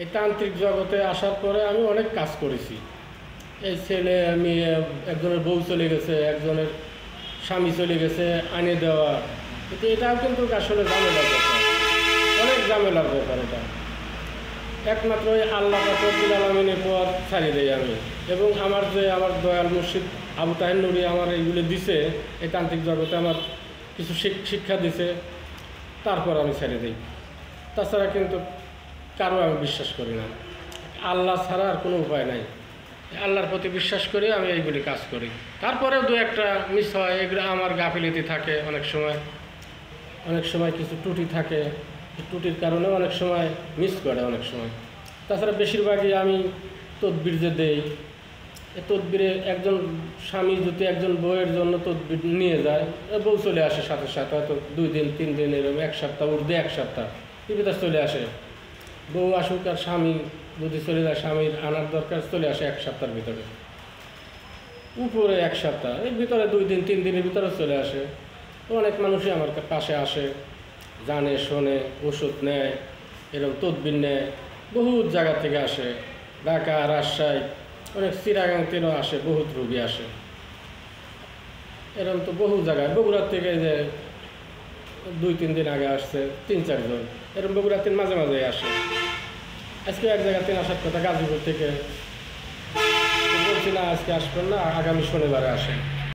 এই তান্ত্রিক জগতে আসার পরে আমি অনেক কাজ করেছি। এই ছেলে মেয়ে, একজনের বউ চলে গেছে, একজনের স্বামী চলে গেছে, আনে দেওয়া, কিন্তু এটাও কিন্তু আসলে ঝামেলার ব্যাপার, অনেক ঝামেলার ব্যাপার। এটা একমাত্র ওই আল্লাহ রব্বুল আলামিনের পথ ছাড়িয়ে দেই আমি। এবং আমার দয়াল মুর্শিদ আবু তাহের নুরি আমার এইগুলো দিছে, এই তান্ত্রিক জগতে আমার কিছু শিক্ষা দিছে, তারপর আমি ছেড়ে দিই। তাছাড়া কিন্তু কারো আমি বিশ্বাস করি না। আল্লাহ ছাড়া আর কোনো উপায় নাই। আল্লাহর প্রতি বিশ্বাস করে আমি এইগুলি কাজ করি। তারপরেও দু একটা মিস হয়, এগুলো আমার গাফিলতি থাকে, অনেক সময় কিছু ত্রুটি থাকে, ত্রুটির কারণে অনেক সময় মিস করে অনেক সময়। তাছাড়া বেশিরভাগই আমি তদবির যে দেই, এই তদবিরে একজন স্বামী যদি একজন বউয়ের জন্য তদবির নিয়ে যায়, বউ চলে আসে সাথে সাথে, হয়তো 2 দিন 3 দিন, এরকম 1 সপ্তাহ, উর্ধে 1 সপ্তাহ বিপদাস চলে আসে। বউ আসুক আর স্বামী যদি চলে যায়, স্বামীর আনার দরকার, চলে আসে 1 সপ্তাহের ভিতরে, উপরে 1 সপ্তাহ, এর ভিতরে 2 দিন 3 দিনের ভিতরে চলে আসে। তো অনেক মানুষই আমার পাশে আসে, জানে শোনে, ওষুধ নেয়, এরকম তদবির নেয়, বহুত জায়গা থেকে আসে, ঢাকা, রাজশাহী, অনেক চিরাগাং থেকেও আসে, বহুত রোগী আসে। এরকম তো বহু জায়গায়, বগুড়ার থেকে যে 2-3 দিন আগে আসছে 3-4 জন, এরকম বগুড়াতে মাঝে মাঝে আসে। আজকে এক জায়গাতে আসার কথা, গাজীপুর থেকে, বলছি না আজকে আসবেন না, আগামী শনিবারে আসেন।